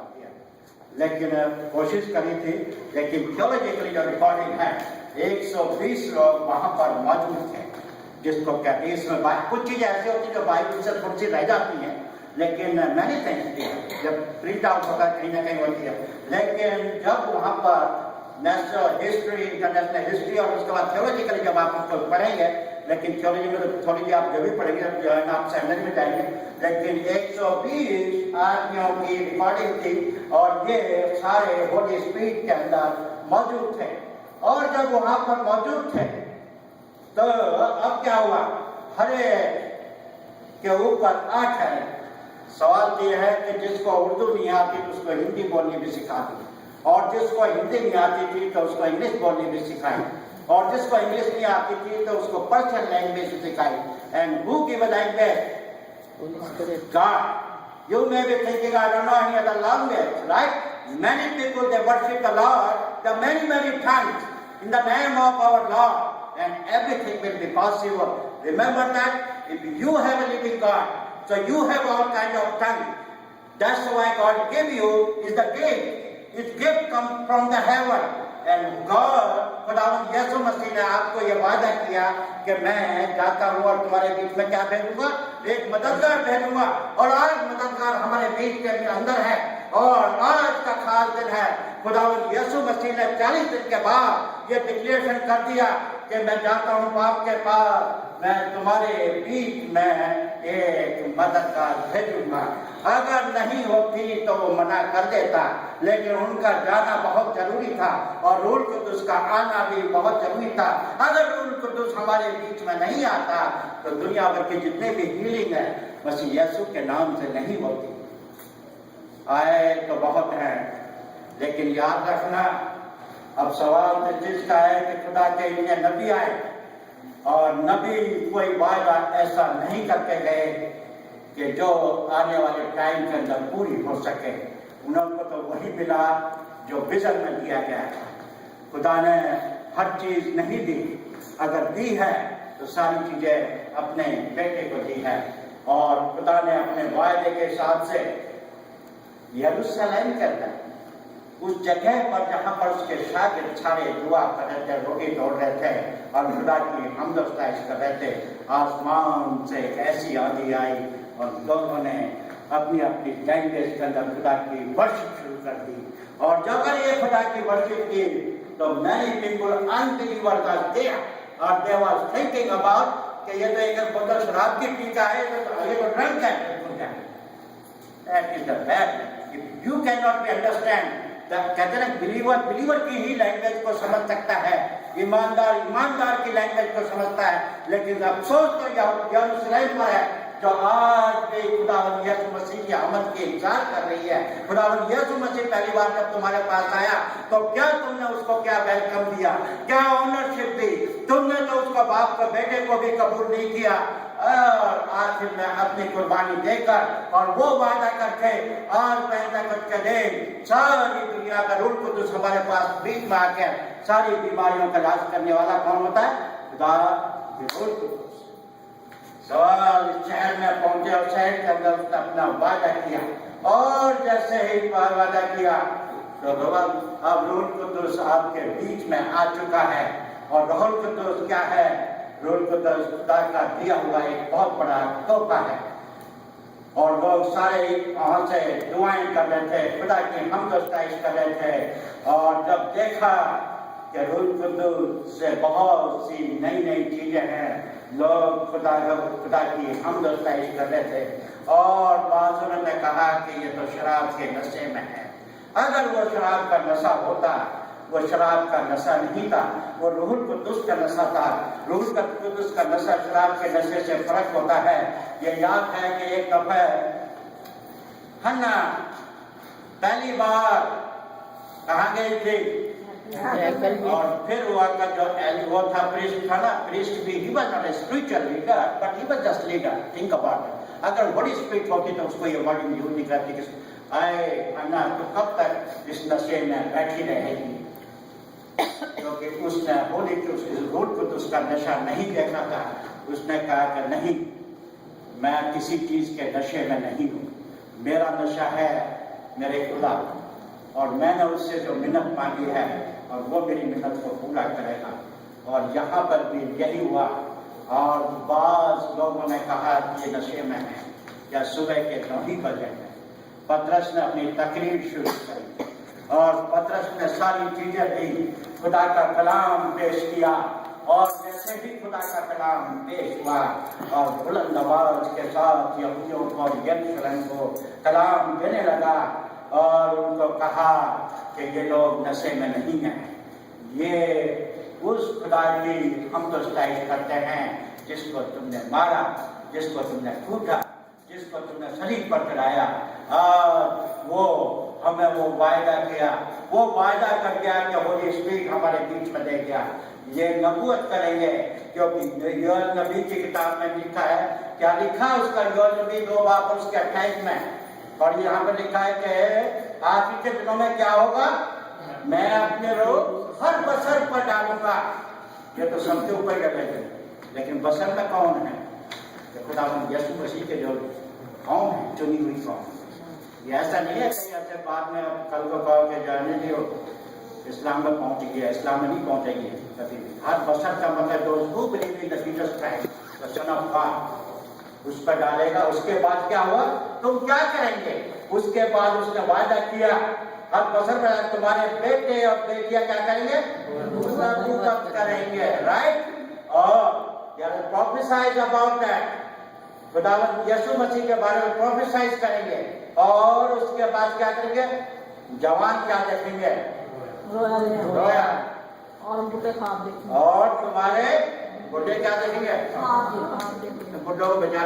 किया, लेकिन कोशिश करी थी, लेकिन थियोलॉजिकली जो रिकॉर्डिंग है 120 लोग वहां पर मौजूद थे, जिसको कहते हैं इसमें कुछ चीजें ऐसी होती है जो बाइबल से थोड़ी सी रह जाती हैं, लेकिन मैंने थिंग्स जब प्रिंट आउट होता है कहीं ना कहीं होती है, लेकिन जब वहां पर नेशनल हिस्ट्री, इंटरनेशनल हिस्ट्री और उसके बाद थियोलॉजिकली जब आप उसको पढ़ेंगे, लेकिन थियोलॉजी में तो थोड़ी आप जो भी पढ़ेंगे जो है ना आप समझ में जाएंगे, लेकिन 120 आदमियों की रिकॉर्डिंग थी और ये सारे होली स्पिरिट के अंदर मौजूद थे। और जब वहां पर मौजूद थे तो अब क्या हुआ, हरे के ऊपर 8 है। सवाल ये है कि जिसको उर्दू नहीं आती तो उसको हिंदी बोलनी भी सिखा दी, और जिसको हिंदी नहीं आती थी तो उसको इंग्लिश बोलनी भी सिखाई, और जिसको इंग्लिश नहीं आती थी तो उसको पर्शियन लैंग्वेज सिखाई। And who give a language? God. You may be thinking, I don't know any other language, right? Many people, they worship the Lord, the many tongues in the name of our Lord, and everything will be possible. Remember that if you have a living God, so you have all kinds of tongues. That's why God gave you is the gift. His gift comes from the heaven. And God, खुदावंद यीशु मसीह ने आपको ये वादा किया कि मैं जाता हूँ और तुम्हारे बीच में क्या भेजूंगा, एक मददगार भेजूंगा। और आज मददगार हमारे बीच के अंदर है, और आज का खास दिन है। खुदावंद यीशु मसीह ने 40 दिन के बाद ये डिक्लेरेशन कर दिया कि मैं जाता हूँ बाप के पास, मैं तुम्हारे बीच में एक मददगार भेजूंगा। अगर नहीं होती तो वो मना कर देता, लेकिन उनका जाना बहुत जरूरी था और रूह कुद्दुस का आना भी बहुत जरूरी था। अगर रूह कुद्दुस हमारे बीच में नहीं आता तो दुनिया भर के जितने भी हीलिंग है मसीह यीशु के नाम से नहीं होती। आए तो बहुत है, लेकिन याद रखना, अब सवाल तो जिसका है कि खुदा के इतने नबी आए और नबी कोई वादा ऐसा नहीं करके गए कि जो आने वाले टाइम के अंदर पूरी हो सके। उनको तो वही मिला जो विजन में दिया गया था। खुदा ने हर चीज नहीं दी, अगर दी है तो सारी चीजें अपने बेटे को दी है। और खुदा ने अपने वायदे के हिसाब से यरूशलेम के अंदर उस जगह पर जहां पर उसके शागिर्द सारे दुआ कर रहे थे, रोटी तोड़ रहे थे और खुदा की हमद अफ़ज़ाइश कर रहे थे, आसमान से एक ऐसी आंधी आई और दोनों ने अपनी अपनी लैंग्वेज के अंदर खुदा की वर्शिप शुरू कर दी। और जब ये खुदा की वर्शिप की तो many people unbelievers are there और they was thinking about कि ये तो एक बोतल शराब की पीता है, तो ये तो ड्रंक है। That is the bad. If you cannot be understand, कहते हैं बिलीवर की ही लैंग्वेज को समझ सकता है, ईमानदार की लैंग्वेज को समझता है। लेकिन अफसोस तो यरूशलेम पर है जो आज भी खुदावंद यीशु मसीह की आमद की इंतजार कर रही है। खुदावंद यीशु मसीह पहली बार जब तुम्हारे पास आया तो क्या तुमने उसको क्या वेलकम दिया, क्या ऑनरशिप दी? तुमने तो उसको बाप को बेटे को भी कबूल नहीं किया। और आखिर में अपनी कुर्बानी देकर और वो वादा करके आज पेंटेकोस्ट के दिन सारी दुनिया का रूह कुद्दुस हमारे पास बीच में आकर सारी बीमारियों का इलाज करने वाला कौन होता है? खुदा रूह कुद्दुस। सवाल शहर में पहुंचे और शहर के अंदर उसने अपना वादा किया, और जैसे ही वादा किया तो अब रूह कुद्दुस आपके बीच में आ चुका है। और रूह कुद्दुस क्या है? रूह कुद्दुस खुदा का दिया हुआ एक बहुत बड़ा तोहफा है। और लोग सारे वहां से दुआएं कर रहे थे, खुदा की हमद अफ़ज़ाइश कर रहे थे। और जब देखा कि रूह कुद्दुस से बहुत सी नई चीजें हैं, लोग खुदा की हमद अफ़ज़ाइश कर रहे थे। और बाज़ों ने कहा कि ये तो शराब के नशे में है। अगर वो शराब का नशा होता, वो शराब का नशा नहीं था, वो रूह कुद्दुस का नशा था। रूह कुद्दुस का नशा शराब के नशे से फर्क होता है। ये याद है कि एक दफा हन्ना पहली बार कहाँ गई थी, और फिर वो था प्रीस्ट था ना, प्रीस्ट भी he was not a spiritual leader but he was just leader. Think about it, अगर बड़ी स्पिरिट होती तो उसको ये वर्ड यूज नहीं करती कि आए अन्ना तो कब तक इस नशे में बैठी रहेगी, क्योंकि उसने होली रूह कुद्दुस का नशा नहीं देखा था। उसने कहा कि नहीं, मैं किसी चीज के नशे में नहीं हूँ, मेरा नशा है میرے خدا، اور میں نے اس سے جو منت مانگی ہے اور وہ میری منت کو پورا کرے گا۔ اور یہاں پر بھی یہی ہوا، اور بعض لوگوں نے کہا کہ یہ نشے میں ہے، یا صبح کے 9 بجے ہیں۔ پطرس نے اپنی تقریر شروع کی اور پطرس نے ساری چیزیں دی، خدا کا کلام پیش کیا، اور جیسے ہی خدا کا کلام پیش ہوا اور بلند آواز کے ساتھ یہودیوں کو اور یروشلم کو کلام دینے لگا اور ان کو کہا کہ یہ لوگ نشے میں نہیں ہیں، یہ اس خدا کی حمد و ستائش کرتے ہیں جس کو تم نے مارا، جس کو تم نے کوٹا، جس کو تم نے صلیب پر چڑھایا، اور وہ ہمیں وہ وعدہ کیا، وہ وعدہ کر گیا کہ ہولی اسپرٹ ہمارے بیچ میں دے گیا، یہ نبوت کریں گے، کیونکہ یوئیل نبی کی کتاب میں لکھا ہے، کیا لکھا اس کا یوئیل نبی 2 باب اس کے 28 میں، اور یہاں پہ لکھا ہے کہ آخری کے دنوں میں کیا ہوگا، میں اپنے روح ہر بشر پر ڈالوں گا۔ یہ تو سب کے اوپر کر رہے تھے، لیکن بشر میں کون ہے؟ کہ خداوند یسوع مسیح کے جو قوم ہے، چنی ہوئی قوم۔ یہ ایسا نہیں ہے کہ ایسے بعد میں کل کو کہو کہ جانے دیو اسلام میں پہنچ گیا، اسلام میں نہیں پہنچے گی کبھی بھی۔ ہر بشر کا مطلب دوست کو believe in Jesus Christ the son of God, اس پر ڈالے گا۔ اس کے بعد کیا ہوا؟ تم کیا کریں گے؟ اس کے بعد اس نے وعدہ کیا، ہر بشر میں تمہارے بیٹے اور بیٹیاں کیا کریں گے؟ نبوت کریں گے، رائٹ؟ اور پروفیسائز اباؤٹ دیٹ، خداوند یسوع مسیح کے بارے میں پروفیسائز کریں گے، اور اس کے بعد کیا کریں گے؟ جوان کیا دیکھیں گے؟ رویا، اور بڈھے خواب دیکھیں گے، اور تمہارے بڈھے کیا دیکھیں گے؟ خواب دیکھیں گے۔ بڈھوں کو بچا